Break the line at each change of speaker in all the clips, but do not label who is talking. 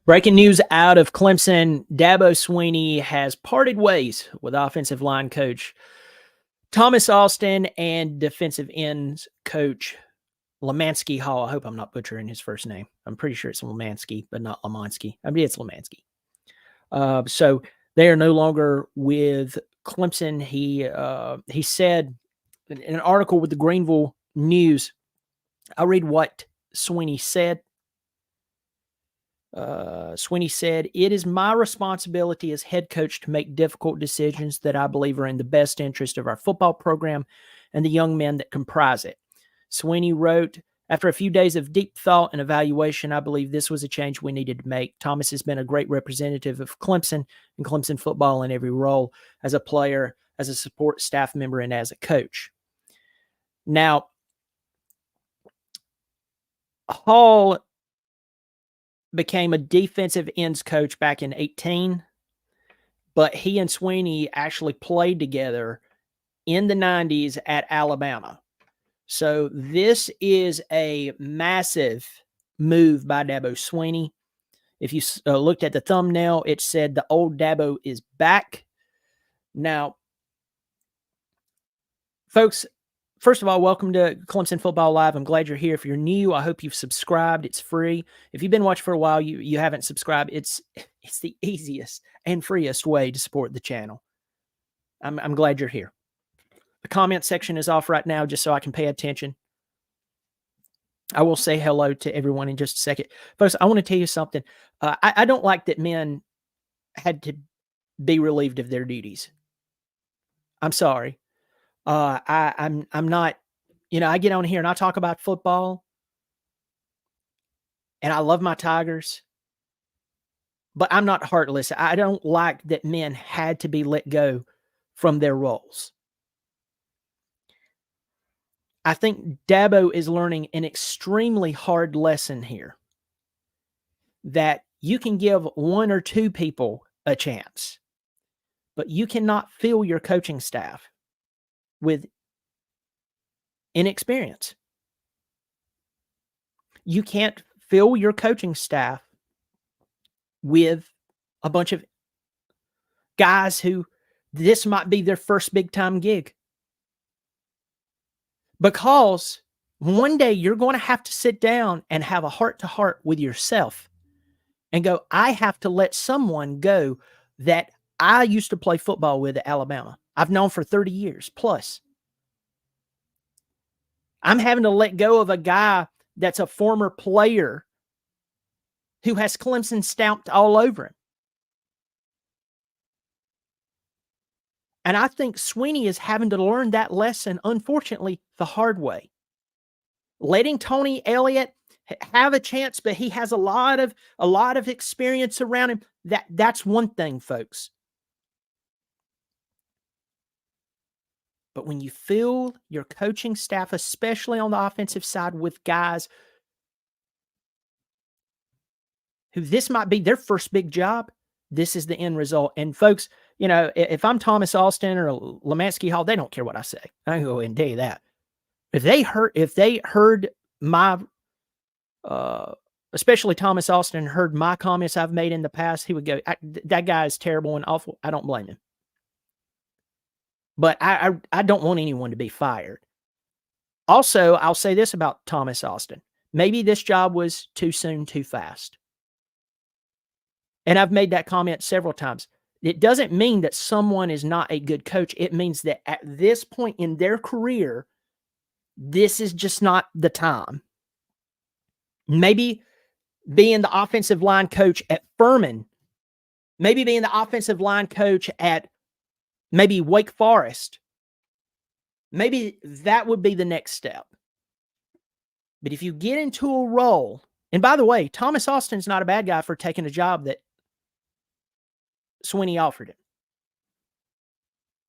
Breaking news out of Clemson, Dabo Swinney has parted ways with offensive line coach Thomas Austin and defensive ends coach Lemansky Hall. I hope I'm not butchering his first name. I'm pretty sure it's Lemansky, but not Lemansky. I mean, it's Lemansky. So they are no longer with Clemson. He said in an article with the Greenville News, I'll read what Swinney said. Swinney said, "It is my responsibility as head coach to make difficult decisions that I believe are in the best interest of our football program and the young men that comprise it." Swinney wrote, "After a few days of deep thought and evaluation, I believe this was a change we needed to make. Thomas has been a great representative of Clemson and Clemson football in every role, as a player, as a support staff member, and as a coach." Now, Hall became a defensive ends coach back in 2018, but he and Swinney actually played together in the 90s at Alabama. So this is a massive move by Dabo Swinney. If you looked at the thumbnail, it said the old Dabo is back. Now, folks, first of all, welcome to Clemson Football Live. I'm glad you're here. If you're new, I hope you've subscribed. It's free. If you've been watching for a while, you haven't subscribed, it's the easiest and freest way to support the channel. I'm glad you're here. The comment section is off right now just so I can pay attention. I will say hello to everyone in just a second. Folks, I want to tell you something. I don't like that men had to be relieved of their duties. I'm sorry. I'm not, I get on here and I talk about football and I love my Tigers, but I'm not heartless. I don't like that men had to be let go from their roles. I think Dabo is learning an extremely hard lesson here, that you can give one or two people a chance, but you cannot fill your coaching staff with inexperience. You can't fill your coaching staff with a bunch of guys who this might be their first big time gig. Because one day you're going to have to sit down and have a heart to heart with yourself and go, I have to let someone go that I used to play football with at Alabama. I've known for 30 years plus. I'm having to let go of a guy that's a former player who has Clemson stamped all over him. And I think Swinney is having to learn that lesson, unfortunately, the hard way. Letting Tony Elliott have a chance, but he has a lot of experience around him. That's one thing, folks. But when you fill your coaching staff, especially on the offensive side, with guys who this might be their first big job, this is the end result. And folks, if I'm Thomas Austin or Lemansky Hall, they don't care what I say. I can go ahead and tell you that. If they heard my, especially Thomas Austin, heard my comments I've made in the past, he would go, that guy is terrible and awful. I don't blame him. But I don't want anyone to be fired. Also, I'll say this about Thomas Austin. Maybe this job was too soon, too fast. And I've made that comment several times. It doesn't mean that someone is not a good coach. It means that at this point in their career, this is just not the time. Maybe being the offensive line coach at Furman, maybe being the offensive line coach at maybe Wake Forest, maybe that would be the next step. But if you get into a role, and by the way, Thomas Austin's not a bad guy for taking a job that Swinney offered him.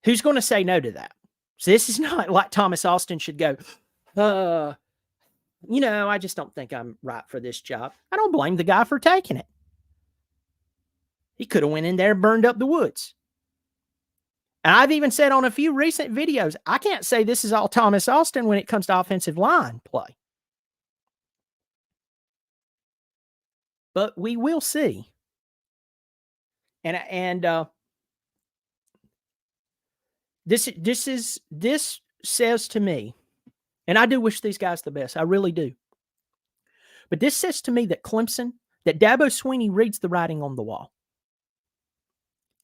Who's going to say no to that? So this is not like Thomas Austin should go, I just don't think I'm right for this job. I don't blame the guy for taking it. He could have went in there and burned up the woods. And I've even said on a few recent videos, I can't say this is all Thomas Austin when it comes to offensive line play. but we will see. And this says to me, and I do wish these guys the best. I really do. But this says to me that that Dabo Swinney reads the writing on the wall.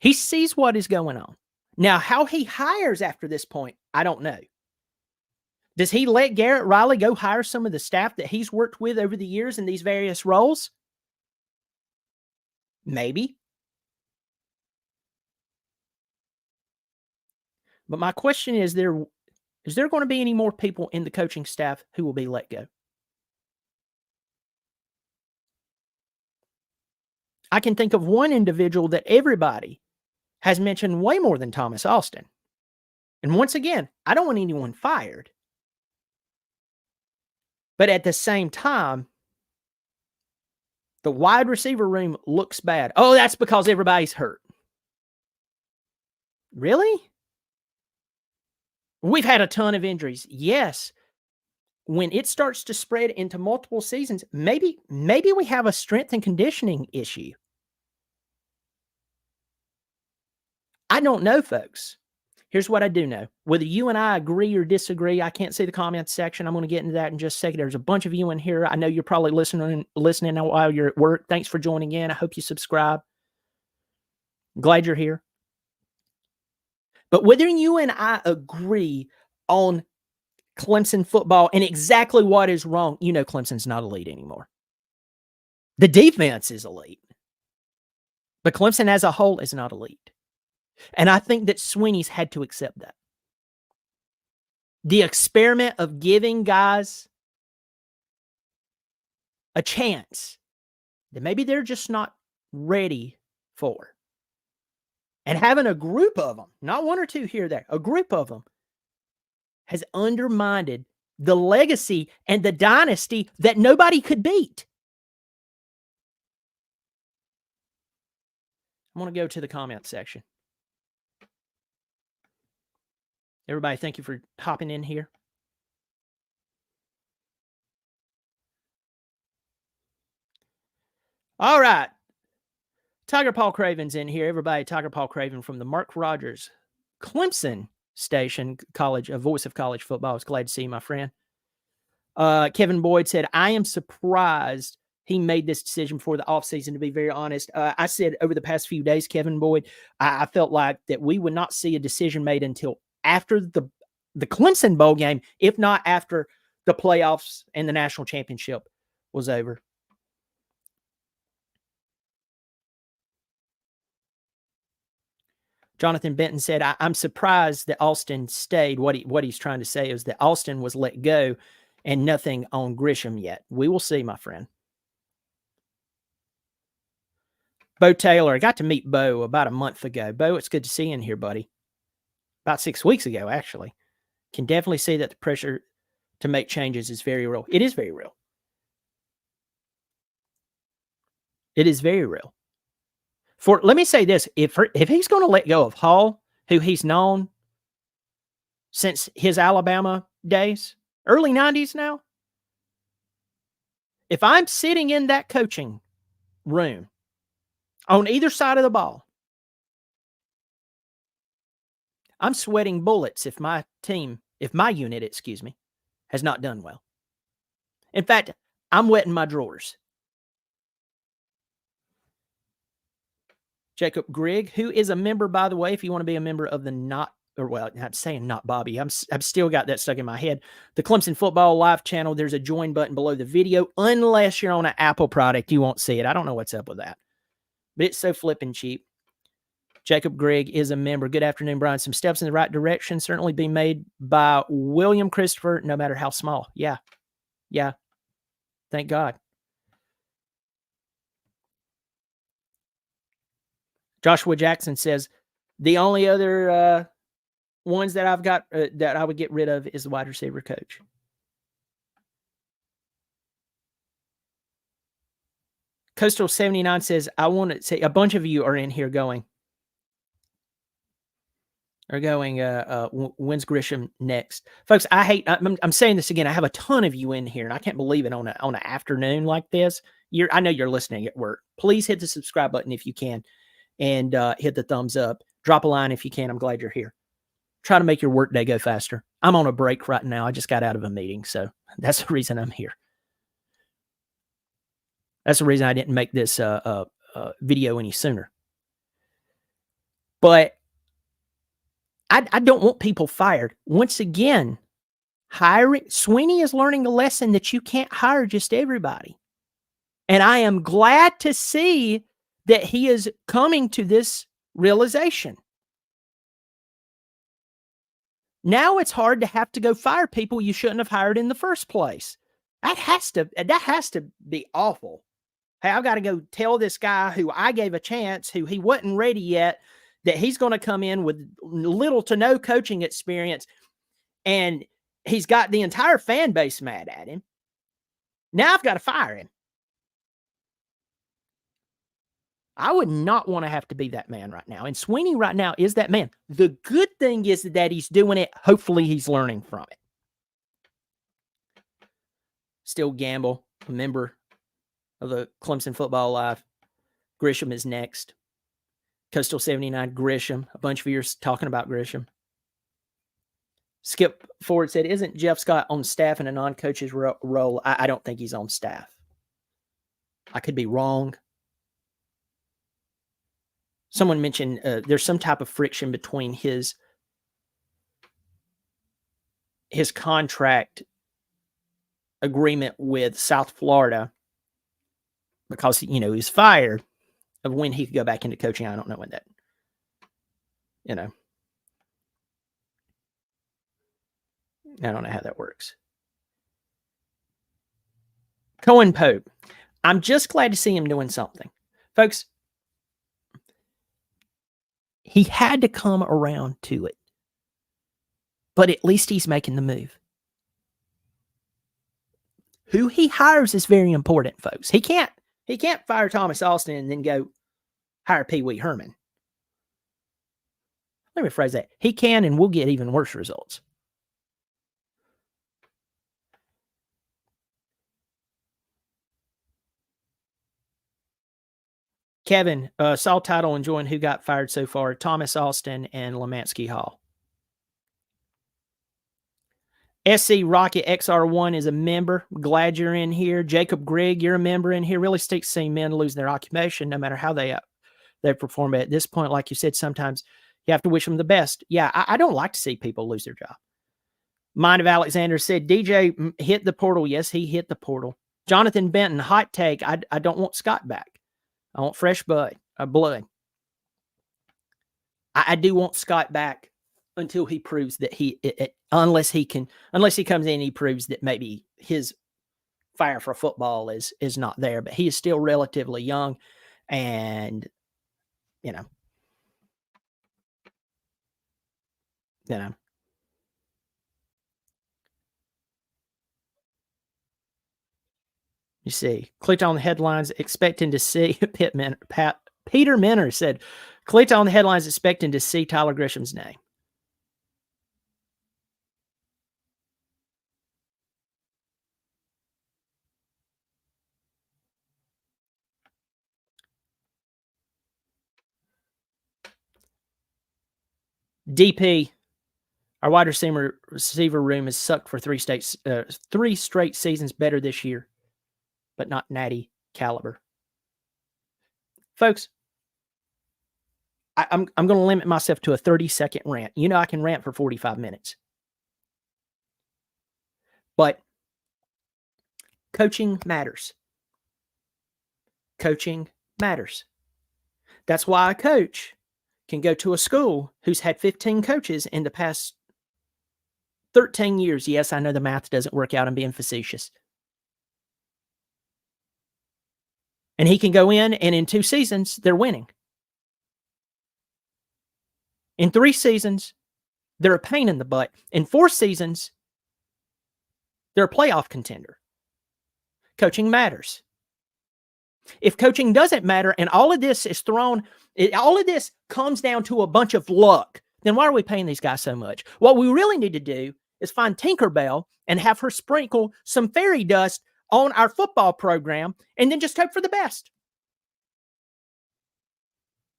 He sees what is going on. Now, how he hires after this point, I don't know. Does he let Garrett Riley go hire some of the staff that he's worked with over the years in these various roles? Maybe. But my question is there going to be any more people in the coaching staff who will be let go? I can think of one individual that everybody has mentioned way more than Thomas Austin. And once again, I don't want anyone fired. But at the same time, the wide receiver room looks bad. Oh, that's because everybody's hurt. Really? We've had a ton of injuries. Yes. When it starts to spread into multiple seasons, maybe we have a strength and conditioning issue. I don't know, folks. Here's what I do know. Whether you and I agree or disagree, I can't see the comments section. I'm going to get into that in just a second. There's a bunch of you in here. I know you're probably listening while you're at work. Thanks for joining in. I hope you subscribe. Glad you're here. But whether you and I agree on Clemson football and exactly what is wrong, you know Clemson's not elite anymore. The defense is elite. But Clemson as a whole is not elite. And I think that Swinney's had to accept that. The experiment of giving guys a chance that maybe they're just not ready for. And having a group of them, not one or two here or there, a group of them has undermined the legacy and the dynasty that nobody could beat. I'm going to go to the comment section. Everybody, thank you for hopping in here. All right. Tiger Paul Craven's in here. Everybody, Tiger Paul Craven from the Mark Rogers Clemson station, Voice of College Football. I was glad to see you, my friend. Kevin Boyd said, I am surprised he made this decision before the offseason, to be very honest. I said over the past few days, Kevin Boyd, I felt like that we would not see a decision made until after the Clemson bowl game, if not after the playoffs and the national championship was over. Jonathan Benton said, I'm surprised that Austin stayed. What he's trying to say is that Austin was let go and nothing on Grisham yet. We will see, my friend. Bo Taylor, I got to meet Bo about a month ago. Bo, it's good to see you in here, buddy. About 6 weeks ago, actually. Can definitely see that the pressure to make changes is very real. It is very real. It is very real. Let me say this, if he's going to let go of Hall, who he's known since his Alabama days, early 90s now, if I'm sitting in that coaching room on either side of the ball, I'm sweating bullets if my unit, has not done well. In fact, I'm wetting my drawers. Jacob Grigg, who is a member, by the way, if you want to be a member of the I'm saying not Bobby. I've still got that stuck in my head. The Clemson Football Live channel, there's a join button below the video. Unless you're on an Apple product, you won't see it. I don't know what's up with that. But it's so flipping cheap. Jacob Grigg is a member. Good afternoon, Brian. Some steps in the right direction certainly being made by William Christopher, no matter how small. Yeah. Thank God. Joshua Jackson says, the only other ones that I've got that I would get rid of is the wide receiver coach. Coastal 79 says, I want to say a bunch of you are in here going, when's Grisham next? Folks, I'm saying this again. I have a ton of you in here, and I can't believe it on an afternoon like this. I know you're listening at work. Please hit the subscribe button if you can, and hit the thumbs up. Drop a line if you can. I'm glad you're here. Try to make your workday go faster. I'm on a break right now. I just got out of a meeting, so that's the reason I'm here. That's the reason I didn't make this video any sooner. But I don't want people fired. Once again, Sweeney is learning a lesson that you can't hire just everybody. And I am glad to see that he is coming to this realization. Now it's hard to have to go fire people you shouldn't have hired in the first place. That has to be awful. Hey, I've got to go tell this guy who I gave a chance, who he wasn't ready yet, that he's going to come in with little to no coaching experience, and he's got the entire fan base mad at him. Now I've got to fire him. I would not want to have to be that man right now. And Sweeney right now is that man. The good thing is that he's doing it. Hopefully he's learning from it. Still Gamble, a member of the Clemson Football Live. Grisham is next. Coastal 79, Grisham. A bunch of years talking about Grisham. Skip Ford said, isn't Jeff Scott on staff in a non-coach's role? I don't think he's on staff. I could be wrong. Someone mentioned there's some type of friction between his contract agreement with South Florida because, he was fired, of when he could go back into coaching. I don't know when that, I don't know how that works. Cohen Pope. I'm just glad to see him doing something. Folks, he had to come around to it. But at least he's making the move. Who he hires is very important, folks. He can't fire Thomas Austin and then go hire Pee Wee Herman. Let me phrase that. He can, and we'll get even worse results. Kevin, saw title enjoying who got fired so far. Thomas Austin and Lemansky Hall. SC Rocket XR1 is a member. Glad you're in here. Jacob Grigg, you're a member in here. Really stinks seeing men lose their occupation, no matter how they perform. At this point, like you said, sometimes you have to wish them the best. Yeah, I don't like to see people lose their job. Mind of Alexander said, DJ hit the portal. Yes, he hit the portal. Jonathan Benton, hot take. I don't want Scott back. I want fresh blood. I do want Scott back until he proves that unless he comes in and he proves that maybe his fire for football is not there, but he is still relatively young, and you see, clicked on the headlines expecting to see Peter Minner said, clicked on the headlines expecting to see Tyler Grisham's name. DP, our wide receiver room has sucked for 3 straight seasons. Better this year, but not natty caliber. Folks, I'm going to limit myself to a 30-second rant. I can rant for 45 minutes. But coaching matters. Coaching matters. That's why a coach can go to a school who's had 15 coaches in the past 13 years. Yes, I know the math doesn't work out. I'm being facetious. And he can go in, and in 2 seasons, they're winning. In 3 seasons, they're a pain in the butt. In 4 seasons, they're a playoff contender. Coaching matters. If coaching doesn't matter and all of this comes down to a bunch of luck, then why are we paying these guys so much? What we really need to do is find Tinkerbell and have her sprinkle some fairy dust on our football program and then just hope for the best.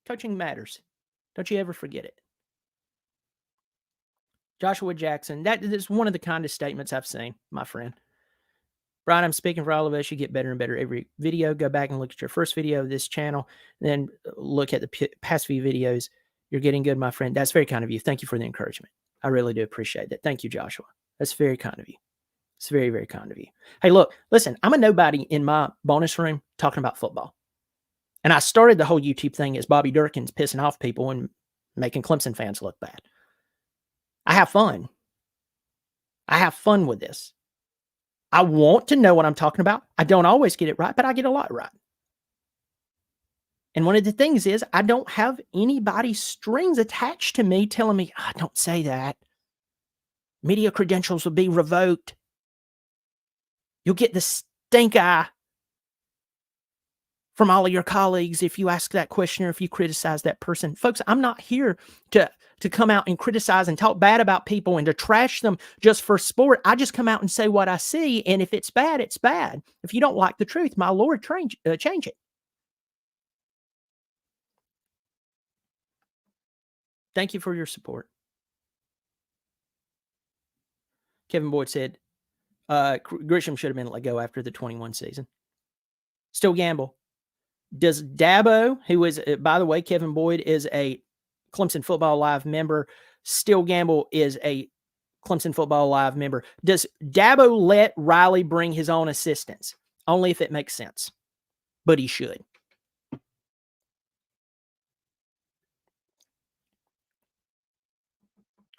Coaching matters. Don't you ever forget it. Joshua Jackson, that is one of the kindest statements I've seen, my friend. Brian, I'm speaking for all of us. You get better and better every video. Go back and look at your first video of this channel, then look at the past few videos. You're getting good, my friend. That's very kind of you. Thank you for the encouragement. I really do appreciate that. Thank you, Joshua. That's very kind of you. It's very, very kind of you. Hey, look, listen, I'm a nobody in my bonus room talking about football. And I started the whole YouTube thing as Bobby Durkin's pissing off people and making Clemson fans look bad. I have fun. I have fun with this. I want to know what I'm talking about. I don't always get it right, but I get a lot right. And one of the things is I don't have anybody's strings attached to me telling me, oh, don't say that. Media credentials will be revoked. You'll get the stink eye from all of your colleagues if you ask that question or if you criticize that person. Folks, I'm not here to come out and criticize and talk bad about people and to trash them just for sport. I just come out and say what I see, and if it's bad, it's bad. If you don't like the truth, my Lord, change it. Thank you for your support. Kevin Boyd said, Grisham should have been let go after the 21 season. Still gamble. Does Dabo, who is, by the way, Kevin Boyd is a Clemson Football Live member. Still Gamble is a Clemson Football Live member. Does Dabo let Riley bring his own assistants? Only if it makes sense. But he should.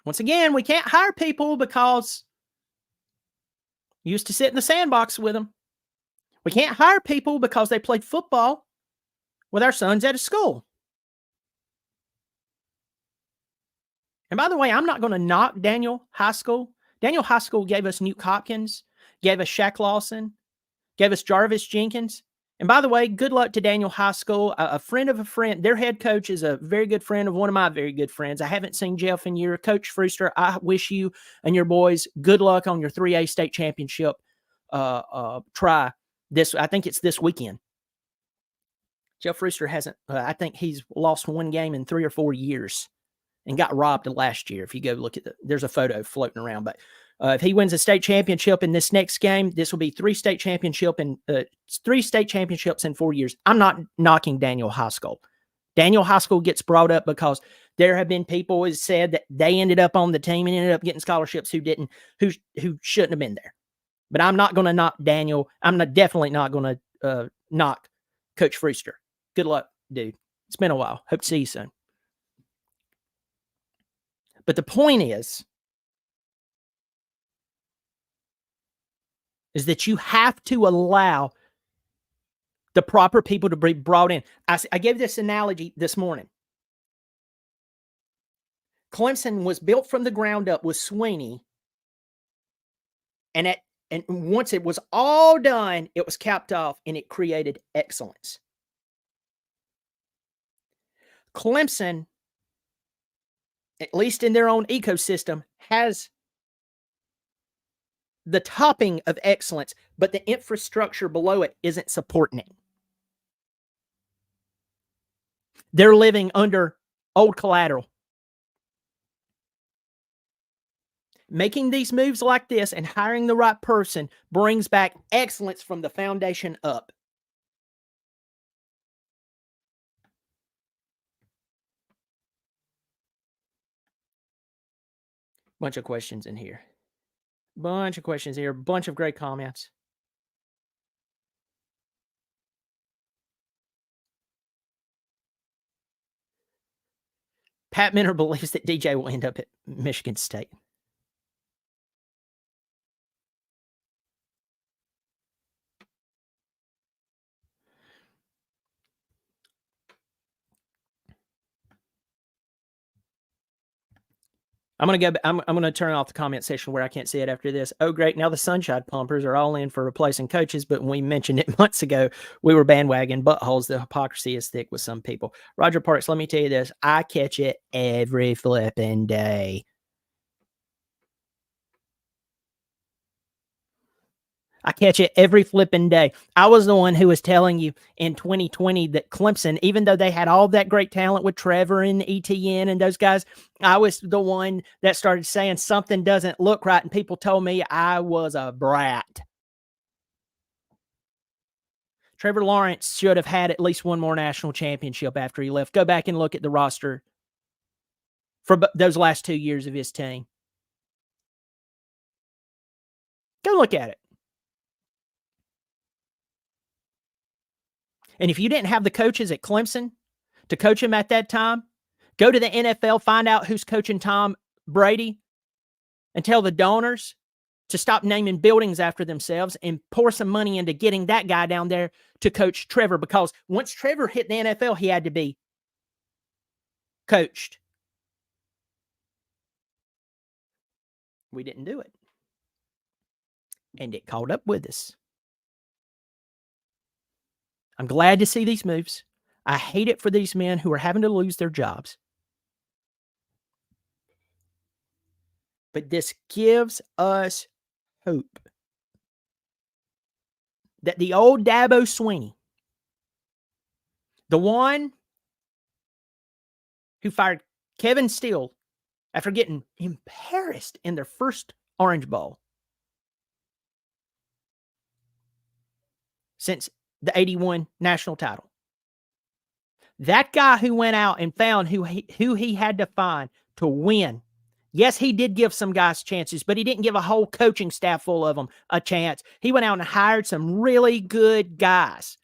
Once again, we can't hire people because you used to sit in the sandbox with them. We can't hire people because they played football with our sons at a school. And by the way, I'm not going to knock Daniel High School. Daniel High School gave us Newt Hopkins, gave us Shaq Lawson, gave us Jarvis Jenkins. And by the way, good luck to Daniel High School. A friend of a friend, their head coach is a very good friend of one of my very good friends. I haven't seen Jeff in years. Coach Freuster, I wish you and your boys good luck on your 3A state championship try. I think it's this weekend. Jeff Freuster hasn't, I think he's lost one game in 3 or 4 years and got robbed last year. If you go look at there's a photo floating around, but if he wins a state championship in this next game, this will be 3 state championships in 4 years. I'm not knocking Daniel High School. Daniel High School gets brought up because there have been people who said that they ended up on the team and ended up getting scholarships who shouldn't have been there. But I'm not going to knock Daniel. Definitely not going to knock Coach Freuster. Good luck, dude. It's been a while. Hope to see you soon. But the point is that you have to allow the proper people to be brought in. I gave this analogy this morning. Clemson was built from the ground up with Sweeney, and once it was all done, it was capped off, and it created excellence. Clemson, at least in their own ecosystem, has the topping of excellence, but the infrastructure below it isn't supporting it. They're living under old collateral. Making these moves like this and hiring the right person brings back excellence from the foundation up. Bunch of questions in here. Bunch of questions here. Bunch of great comments. Pat Minner believes that DJ will end up at Michigan State. I'm gonna turn off the comment section where I can't see it after this. Oh, great! Now the Sunshine Pumpers are all in for replacing coaches, but when we mentioned it months ago, we were bandwagon buttholes. The hypocrisy is thick with some people. Roger Parks, let me tell you this: I catch it every flipping day. I catch it every flipping day. I was the one who was telling you in 2020 that Clemson, even though they had all that great talent with Trevor and ETN and those guys, I was the one that started saying something doesn't look right, and people told me I was a brat. Trevor Lawrence should have had at least one more national championship after he left. Go back and look at the roster for those last 2 years of his team. Go look at it. And if you didn't have the coaches at Clemson to coach him at that time, go to the NFL, find out who's coaching Tom Brady, and tell the donors to stop naming buildings after themselves and pour some money into getting that guy down there to coach Trevor. Because once Trevor hit the NFL, he had to be coached. We didn't do it. And it caught up with us. I'm glad to see these moves. I hate it for these men who are having to lose their jobs. But this gives us hope that the old Dabo Swinney, the one who fired Kevin Steele after getting embarrassed in their first Orange Bowl since the 81 national title. That guy who went out and found who he had to find to win. Yes, he did give some guys chances, but he didn't give a whole coaching staff full of them a chance. He went out and hired some really good guys.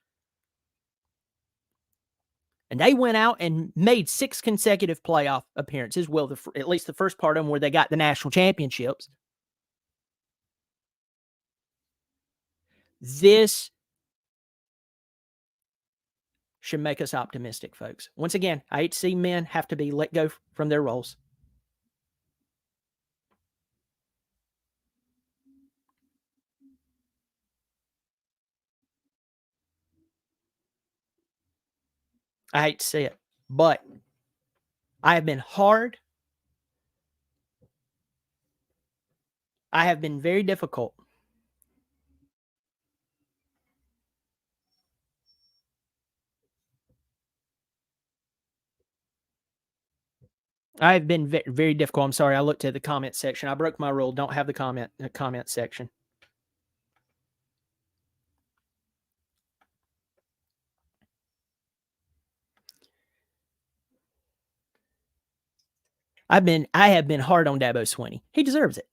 And they went out and made 6 consecutive playoff appearances. Well, at least the first part of them where they got the national championships. This should make us optimistic, folks. Once again, I hate to see men have to be let go from their roles. I hate to see it, but I have been hard. I have been very difficult. I've been very, very difficult. I'm sorry. I looked at the comment section. I broke my rule. Don't have the comment section. I have been hard on Dabo Swinney. He deserves it.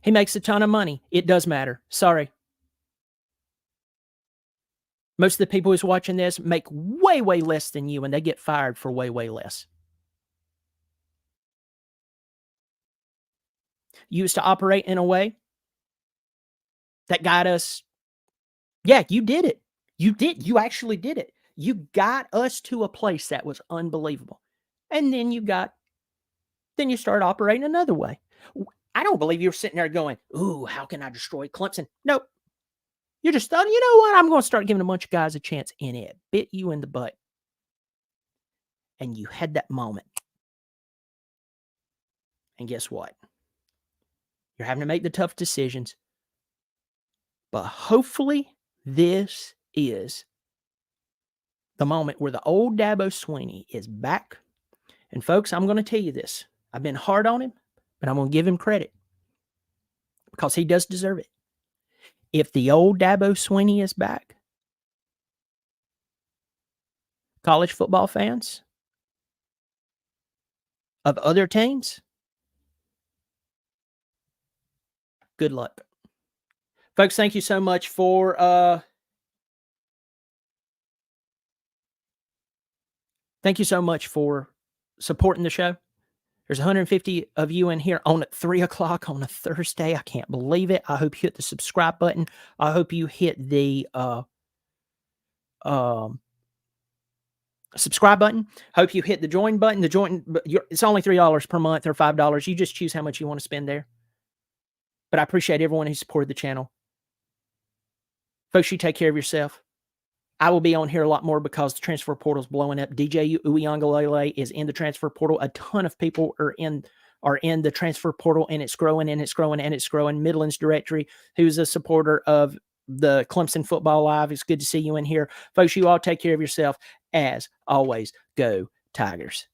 He makes a ton of money. It does matter. Sorry. Most of the people who's watching this make way, way less than you, and they get fired for way, way less. You used to operate in a way that got us. Yeah, you did it. You did. You actually did it. You got us to a place that was unbelievable. And then you started operating another way. I don't believe you were sitting there going, ooh, how can I destroy Clemson? Nope. You just thought, you know what? I'm going to start giving a bunch of guys a chance, and it bit you in the butt. And you had that moment. And guess what? You're having to make the tough decisions. But hopefully this is the moment where the old Dabo Swinney is back. And folks, I'm going to tell you this. I've been hard on him, but I'm going to give him credit because he does deserve it. If the old Dabo Swinney is back, college football fans of other teams, good luck. Folks, thank you so much for supporting the show. There's 150 of you in here on at 3 o'clock on a Thursday. I can't believe it. I hope you hit the subscribe button. I hope you hit the subscribe button. Hope you hit the join button. It's only $3 per month or $5. You just choose how much you want to spend there. But I appreciate everyone who supported the channel. Folks, you take care of yourself. I will be on here a lot more because the transfer portal is blowing up. DJ Uyunglele is in the transfer portal. A ton of people are in the transfer portal, and it's growing and it's growing and it's growing. Midlands Directory, who's a supporter of the Clemson Football Live. It's good to see you in here. Folks, you all take care of yourself. As always, go Tigers.